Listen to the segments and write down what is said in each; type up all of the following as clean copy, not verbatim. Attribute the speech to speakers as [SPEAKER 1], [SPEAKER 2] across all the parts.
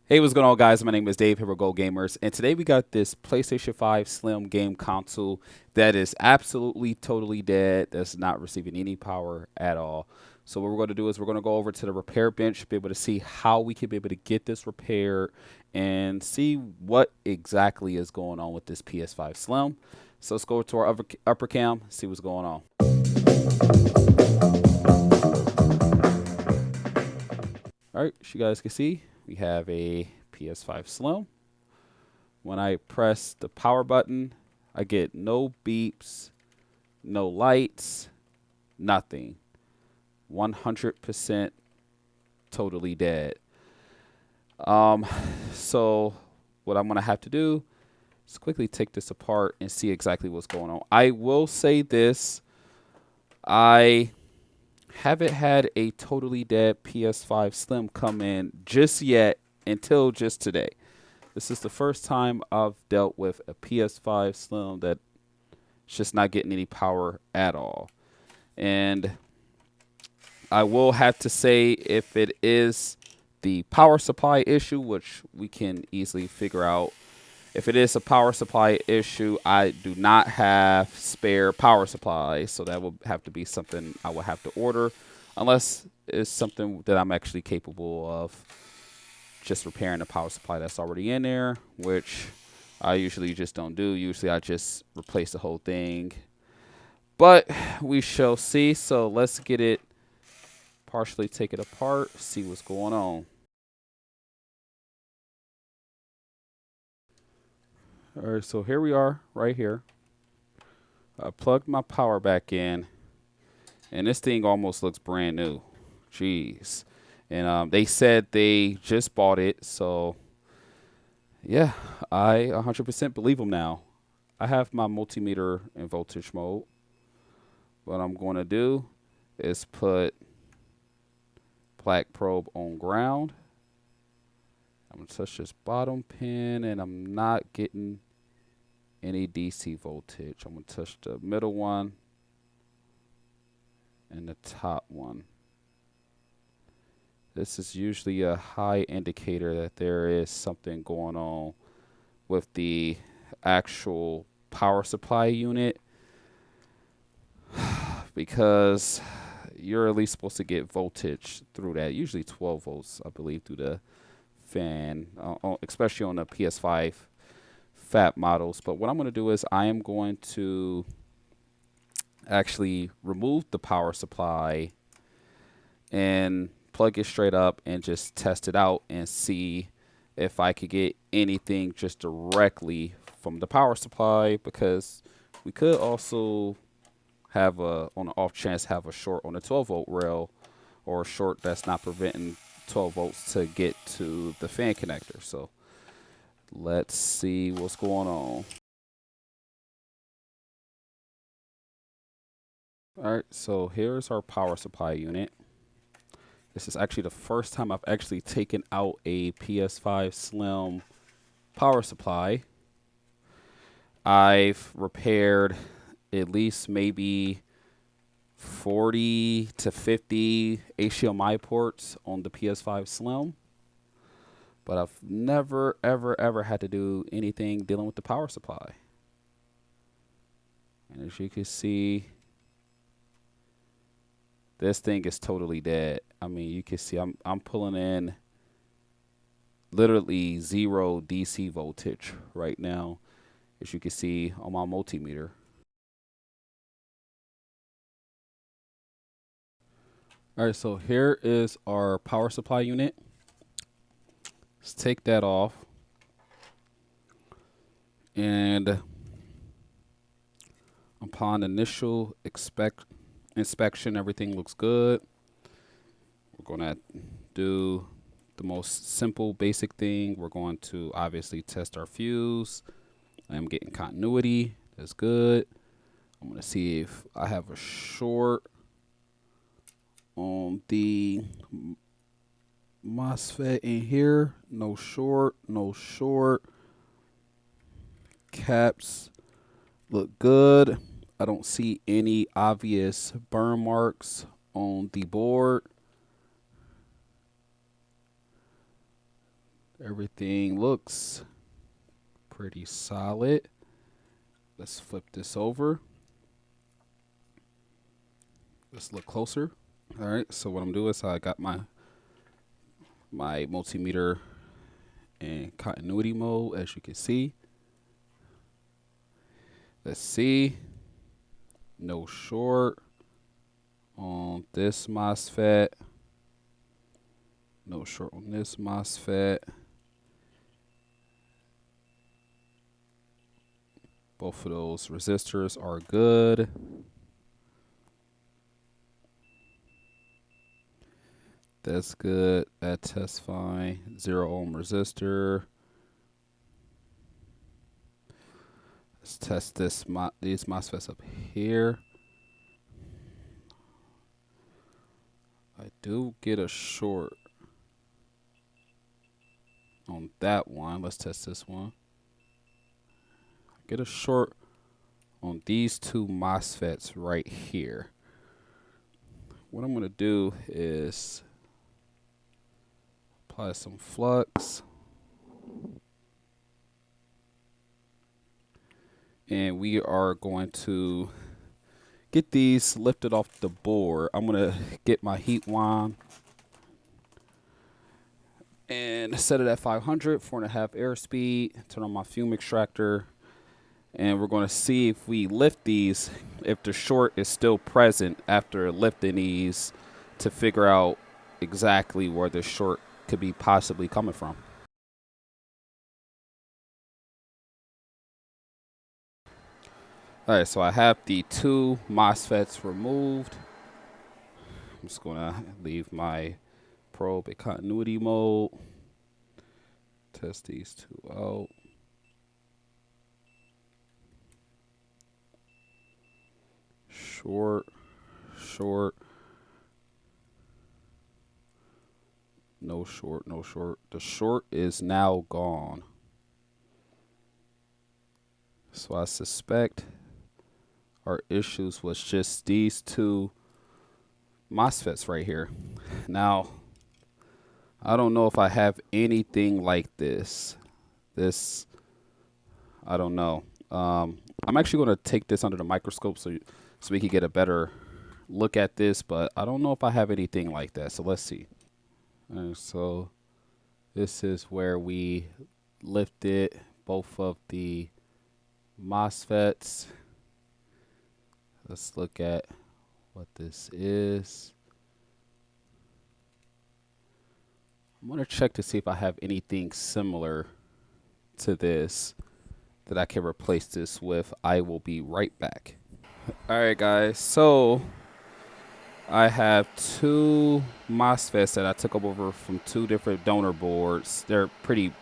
[SPEAKER 1] Hey, what's going on, guys? My name is Dave. Here we go, gamers. And today we got this PlayStation 5 Slim game console that is absolutely totally dead. That's not receiving any power at all. So what we're going to do is we're going to go over to the repair bench, be able to see how we can be able to get this repaired and see what exactly is going on with this PS5 Slim. So let's go to our upper cam, see what's going on. All right, as you guys can see, we have a PS5 Slim. When I press the power button, I get no beeps, no lights, nothing. 100% totally dead. Um, so what I'm gonna have to do is quickly take this apart and see exactly what's going on. I will say this: I haven't had a totally dead PS5 Slim come in just yet until just today. This is the first time I've dealt with a PS5 Slim that's just not getting any power at all. And I will have to say, if it is the power supply issue, which we can easily figure out, if it is a power supply issue, I do not have spare power supplies, so that will have to be something I will have to order, unless it's something that I'm actually capable of just repairing the power supply that's already in there, which I usually just don't do. Usually I just replace the whole thing. But we shall see. So let's get it, partially take it apart, see what's going on. All right, so here we are right here. I plugged my power back in, and this thing almost looks brand new. Jeez. And they said they just bought it, so yeah, I 100% believe them now. I have my multimeter in voltage mode. What I'm going to do is put black probe on ground. I'm going to touch this bottom pin, and I'm not getting any DC voltage. I'm going to touch the middle one and the top one. This is usually a high indicator that there is something going on with the actual power supply unit, because you're at least supposed to get voltage through that, usually 12 volts, I believe, through the fan, especially on the PS5 fat models. But what I'm going to do is I am going to actually remove the power supply and plug it straight up and just test it out and see if I could get anything just directly from the power supply, because we could also have a, on the off chance, have a short on the 12 volt rail, or a short that's not preventing 12 volts to get to the fan connector. So let's see what's going on. All right, so here's our power supply unit. This is actually the first time I've actually taken out a PS5 Slim power supply. I've repaired at least maybe 40 to 50 HDMI ports on the PS5 Slim, but I've never, ever had to do anything dealing with the power supply. And as you can see, this thing is totally dead. I mean, you can see I'm pulling in literally 0 DC voltage right now, as you can see on my multimeter. All right, so here is our power supply unit. Let's take that off. And upon initial inspection, everything looks good. We're going to do the most simple, basic thing. We're going to obviously test our fuse. I'm getting continuity. That's good. I'm going to see if I have a short on the MOSFET in here. No short, no short. Caps look good. I don't see any obvious burn marks on the board. Everything looks pretty solid. Let's flip this over. Let's look closer. All right, so what I'm doing is I got my multimeter in continuity mode, as you can see. Let's see. No short on this MOSFET. No short on this MOSFET. Both of those resistors are good. That's good. That tests fine. 0 ohm resistor. Let's test these MOSFETs up here. I do get a short on that one. Let's test this one. Get a short on these two MOSFETs right here. What I'm going to do is apply some flux. And we are going to get these lifted off the board. I'm going to get my heat wand and set it at 500, 4.5 airspeed, turn on my fume extractor, and we're going to see if we lift these, if the short is still present after lifting these, to figure out exactly where the short could be possibly coming from. All right, so I have the two MOSFETs removed. I'm just going to leave my probe in continuity mode. Test these two out. Short, short. No short, no short. The short is now gone. So I suspect our issues was just these two MOSFETs right here. Now, I don't know if I have anything like this. I don't know. I'm actually going to take this under the microscope so we can get a better look at this, but I don't know if I have anything like that. So let's see. All right, so this is where we lifted both of the MOSFETs. Let's look at what this is. I'm going to check to see if I have anything similar to this that I can replace this with. I will be right back. All right, guys. So I have two MOSFETs that I took over from two different donor boards. They're pretty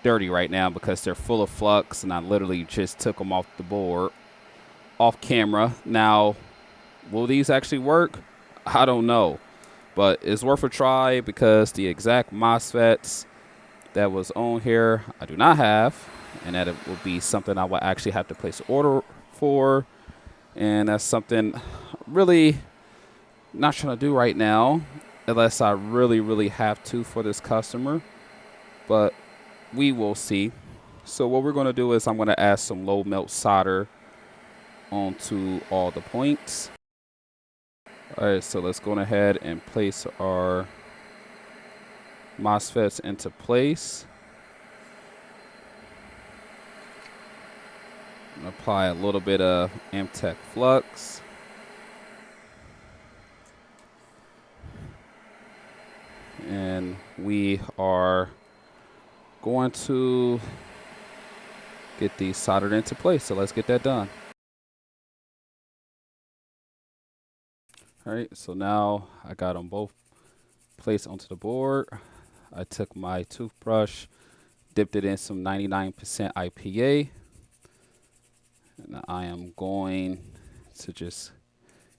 [SPEAKER 1] dirty right now because they're full of flux, and I literally just took them off the board, off camera. Now, will these actually work? I don't know, but it's worth a try because the exact MOSFETs that was on here I do not have, and that it will be something I will actually have to place an order for, and that's something really not trying to do right now unless I really have to for this customer, but we will see. So what we're going to do is I'm going to add some low melt solder onto all the points. All right, so let's go ahead and place our MOSFETs into place. Apply a little bit of Amtech flux. And we are going to get these soldered into place. So let's get that done. All right, so now I got them both placed onto the board. I took my toothbrush, dipped it in some 99% IPA, and I am going to just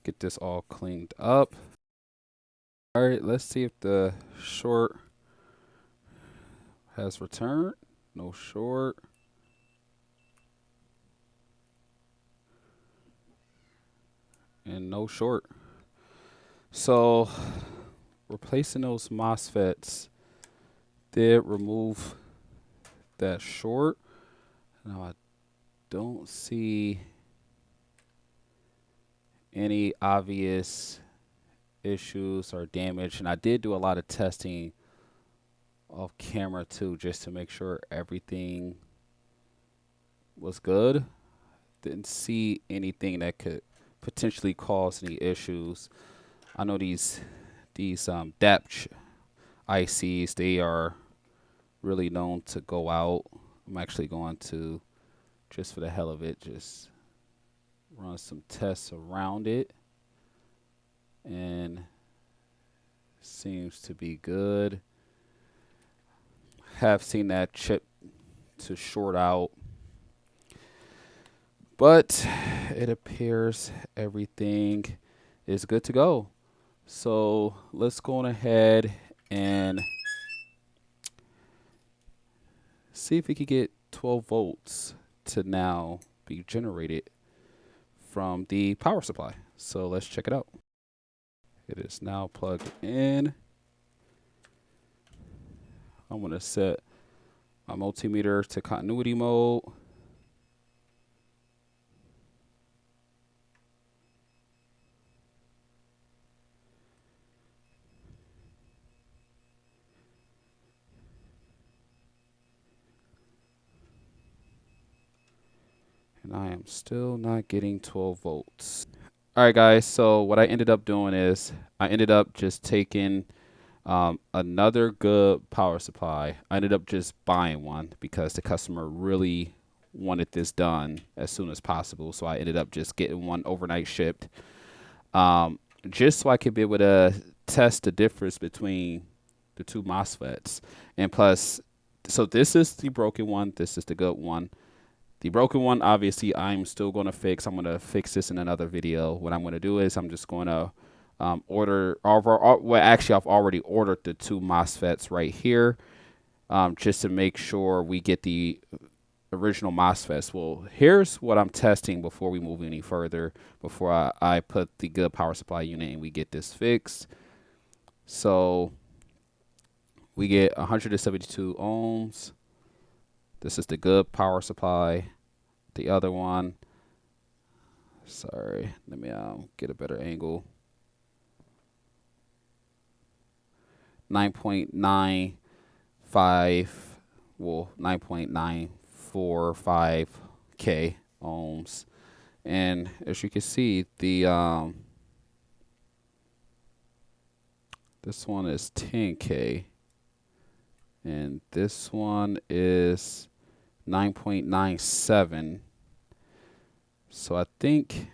[SPEAKER 1] get this all cleaned up. All right, let's see if the short has returned. No short. And no short. So replacing those MOSFETs, did remove that short. Now I don't see any obvious issues or damage, and I did do a lot of testing off camera too, just to make sure everything was good. Didn't see anything that could potentially cause any issues. I know these DAP ICs, they are really known to go out. I'm actually going to, just for the hell of it, just run some tests around it, and seems to be good. Have seen that chip to short out, but it appears everything is good to go. So let's go on ahead and see if we can get 12 volts to now be generated from the power supply. So let's check it out. It is now plugged in. I'm going to set my multimeter to continuity mode. And I am still not getting 12 volts. All right, guys, so what I ended up doing is I ended up just taking another good power supply. I ended up just buying one because the customer really wanted this done as soon as possible. So I ended up just getting one overnight shipped, just so I could be able to test the difference between the two MOSFETs. And plus, so this is the broken one. This is the good one. The broken one, obviously, I'm still going to fix. I'm going to fix this in another video. What I'm going to do is I'm just going to well, actually, I've already ordered the two MOSFETs right here, just to make sure we get the original MOSFETs. Well, here's what I'm testing before we move any further, before I put the good power supply unit and we get this fixed. So we get 172 ohms. This is the good power supply. The other one, sorry, let me get a better angle. 9.95, well, 9.945K ohms. And as you can see, the this one is 10K, and this one is 9.97. So I think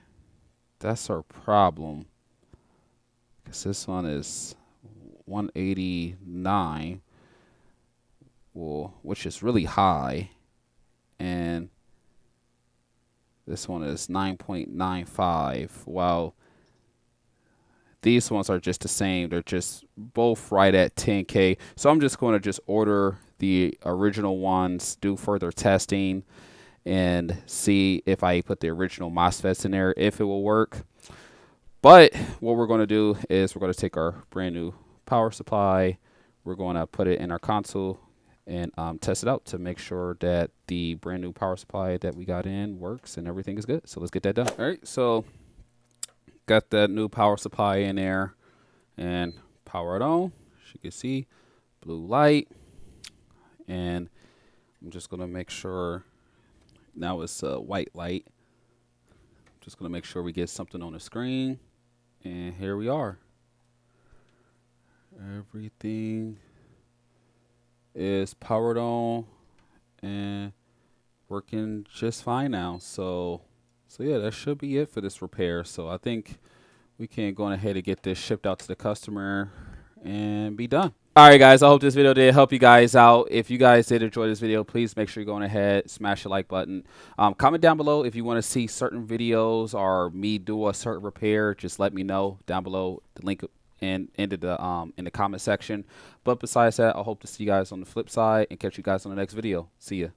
[SPEAKER 1] that's our problem, because this one is 189, well, which is really high, and this one is 9.95. While these ones are just the same, they're just both right at 10K. So I'm just going to just order the original ones, do further testing, and see if I put the original MOSFETs in there, if it will work. But what we're going to do is we're going to take our brand new power supply, we're going to put it in our console and test it out to make sure that the brand new power supply that we got in works and everything is good. So let's get that done. All right, so got that new power supply in there and power it on. As you can see, blue light, and I'm just going to make sure now it's a white light. Just going to make sure we get something on the screen, and here we are. Everything is powered on and working just fine now. So yeah, that should be it for this repair. So I think we can go ahead and get this shipped out to the customer and be done. All right, guys, I hope this video did help you guys out. If you guys did enjoy this video, please make sure you're going ahead, smash the like button. Comment down below if you want to see certain videos or me do a certain repair. Just let me know down below. The link in the comment section. But besides that, I hope to see you guys on the flip side and catch you guys on the next video. See ya.